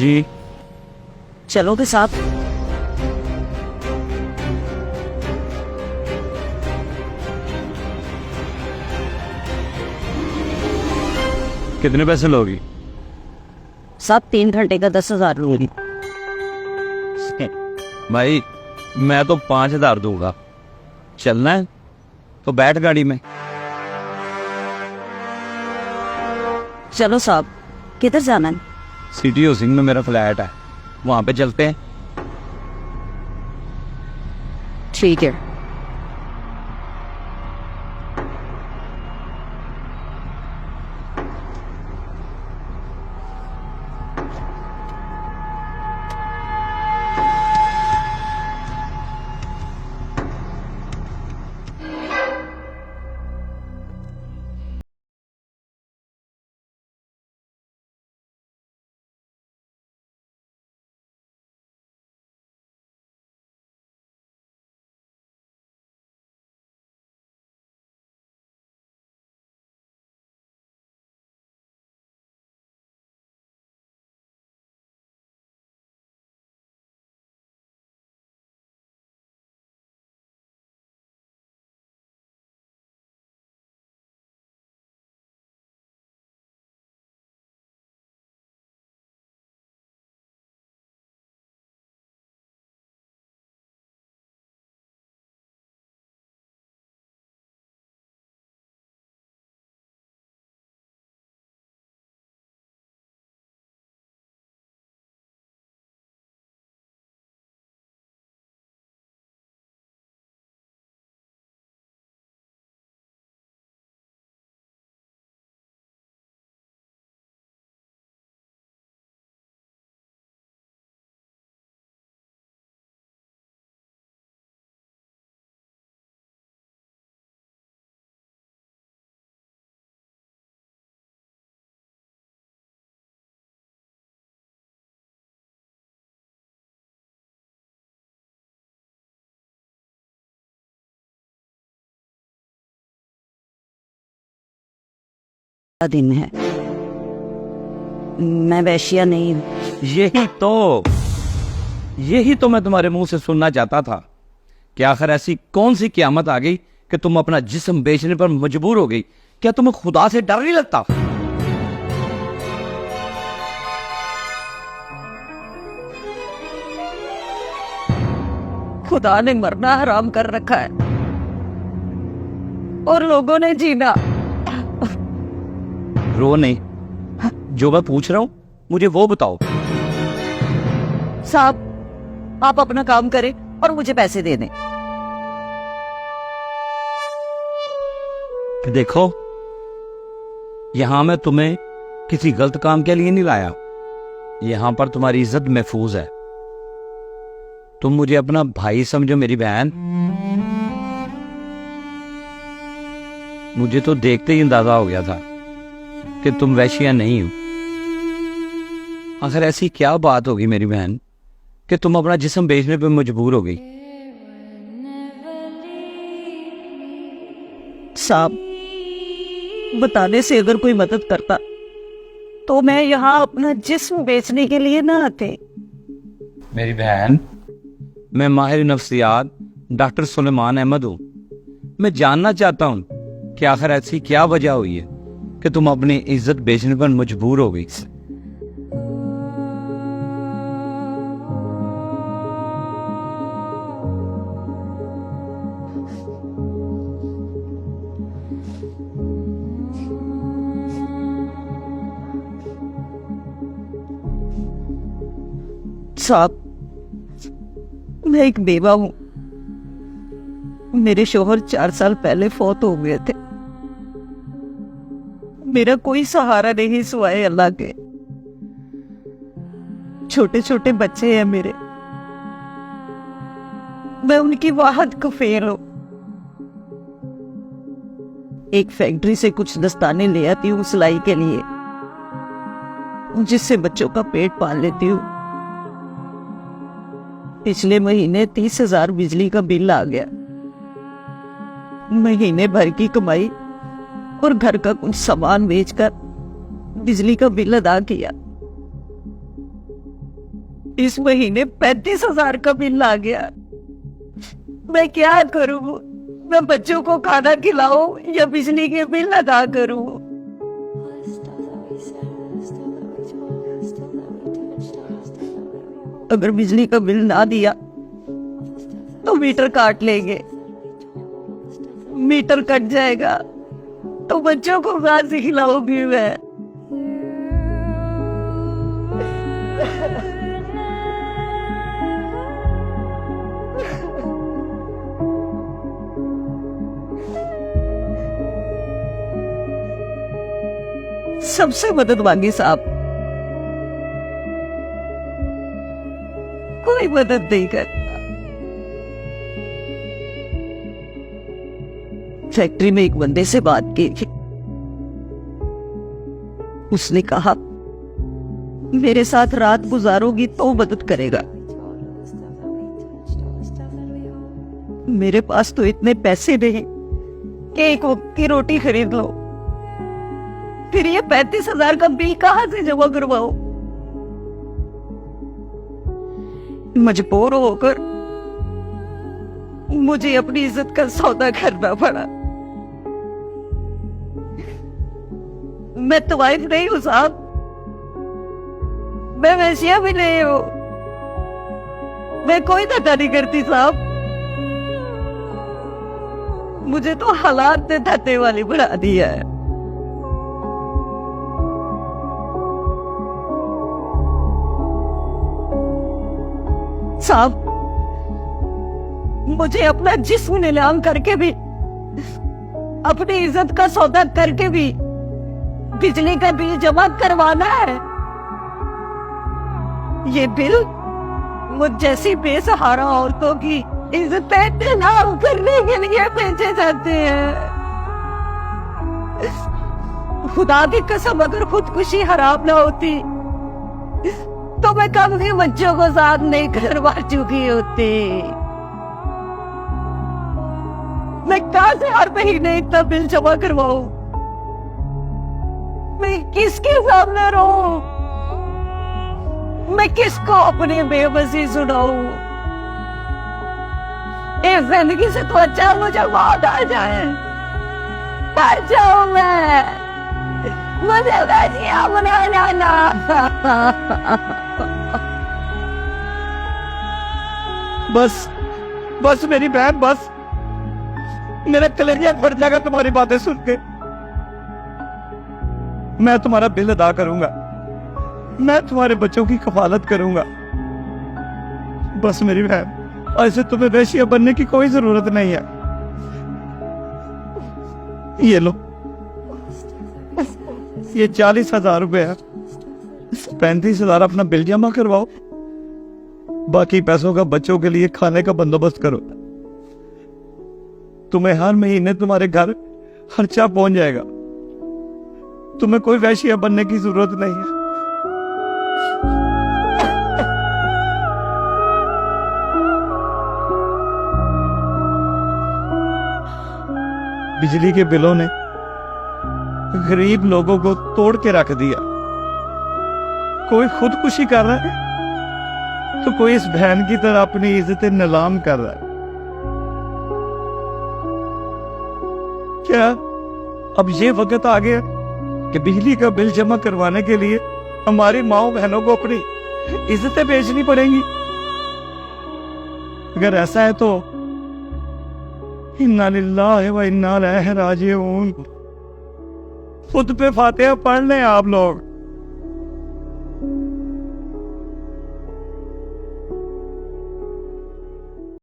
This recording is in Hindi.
जी। चलोगे साहब? कितने पैसे लोगी? साहब 3 घंटे का 10,000 लूंगी। भाई मैं तो 5,000 दूंगा। चलना है तो बैठ गाड़ी में। चलो साहब, किधर जाना है? सिटी हाउसिंग में मेरा फ्लैट है, वहां पे चलते हैं। ठीक है। दिन है, मैं वैश्या नहीं हूँ। यही तो मैं तुम्हारे मुंह से सुनना चाहता था कि आखिर ऐसी कौन सी क़यामत आ गई कि तुम अपना जिस्म बेचने पर मजबूर हो गई। क्या तुम्हें खुदा से डर नहीं लगता? खुदा ने मरना हराम कर रखा है और लोगों ने जीना। रो नहीं, जो मैं पूछ रहा हूं मुझे वो बताओ। साहब, आप अपना काम करें और मुझे पैसे दे दें। देखो, यहां मैं तुम्हें किसी गलत काम के लिए नहीं लाया। यहां पर तुम्हारी इज्जत महफूज है। तुम मुझे अपना भाई समझो, मेरी बहन। मुझे तो देखते ही अंदाजा हो गया था कि तुम वैश्या नहीं हो। आखिर ऐसी क्या बात होगी मेरी बहन कि तुम अपना जिस्म बेचने पर मजबूर हो गई? साहब, बताने से अगर कोई मदद करता तो मैं यहाँ अपना जिस्म बेचने के लिए ना आते। मेरी बहन, मैं माहिर नफ्सियात डॉक्टर सुलेमान अहमद हूँ। मैं जानना चाहता हूँ कि आखिर ऐसी क्या वजह हुई है कि तुम अपनी इज्जत बेचने पर मजबूर हो गई। साहब, मैं एक बेवा हूँ। मेरे शोहर 4 साल पहले फौत हो गए थे। मेरा कोई सहारा नहीं सिवाय अल्लाह के। छोटे छोटे बच्चे हैं मेरे। मैं उनकी वाहद कफेल हूं। एक फैक्ट्री से कुछ दस्ताने ले आती हूँ सिलाई के लिए, जिससे बच्चों का पेट पाल लेती हूँ। पिछले महीने 30,000 बिजली का बिल आ गया। महीने भर की कमाई और घर का कुछ सामान बेचकर बिजली का बिल अदा किया। इस महीने 35,000 का बिल आ गया। मैं क्या करूं? मैं बच्चों को खाना खिलाऊं या बिजली के बिल अदा करूं? अगर बिजली का बिल ना दिया तो मीटर काट लेंगे। मीटर कट जाएगा तो बच्चों को कहाँ से खिलाऊंगी मैं? सबसे मदद मांगी साहब, कोई मदद नहीं करता। फैक्ट्री में एक बंदे से बात की, उसने कहा मेरे साथ रात गुजारोगी तो मदद करेगा। मेरे पास तो इतने पैसे नहीं कि एक वक्त की रोटी खरीद लो, फिर ये 35,000 का बिल कहां से जमा करवाओ? मजबूर होकर मुझे अपनी इज्जत का सौदा करना पड़ा। मैं तवाइफ नहीं हूं साहब, मैं वैश्या भी नहीं हूं, मैं कोई धंधा नहीं करती साहब। मुझे तो हालात ने धंधे वाली बना दिया है। साहब, मुझे अपना जिस्म नीलाम करके भी, अपनी इज्जत का सौदा करके भी बिजली का बिल जमा करवाना है। ये बिल मुझ जैसी बेसहारा औरतों की इज्जतें नीलाम करने के लिए भेजे जाते हैं। खुदा की कसम, अगर खुदकुशी हराम ना होती तो मैं कभी बच्चों को साथ नहीं करवा चुकी होती। मैं कहां से हर महीने इतना बिल जमा करवाऊं? मैं किसके सामने रहूं? मैं किसको अपनी बेबसी सुनाऊं? इस जिंदगी से तो अच्छा मुझे मौत आ जाए। मर जाऊं मैं, मुझे वैश्या बना लाना। बस बस मेरी बहन, बस। मेरा कलेजा फट जाएगा तुम्हारी बातें सुन के। मैं तुम्हारा बिल अदा करूंगा, मैं तुम्हारे बच्चों की कफालत करूंगा। बस मेरी बहन, ऐसे तुम्हें वैश्या बनने की कोई जरूरत नहीं है। ये लो, ये 40,000 रुपए है। 35,000 अपना बिल जमा करवाओ, बाकी पैसों का बच्चों के लिए खाने का बंदोबस्त करो। तुम्हें हर महीने तुम्हारे घर खर्चा पहुंच जाएगा। तुम्हें कोई वैश्या बनने की जरूरत नहीं है। बिजली के बिलों ने गरीब लोगों को तोड़ के रख दिया। कोई खुदकुशी कर रहा है तो कोई इस बहन की तरह अपनी इज्जतें नीलाम कर रहा है। क्या अब ये वक्त आ गया कि बिजली का बिल जमा करवाने के लिए हमारी माओ बहनों को अपनी इज्जतें बेचनी पड़ेंगी? अगर ऐसा है तो इन्ना लिल्लाहि व इन्ना इलैहि राजिऊन। खुद पे फातिहा पढ़ लें आप लोग।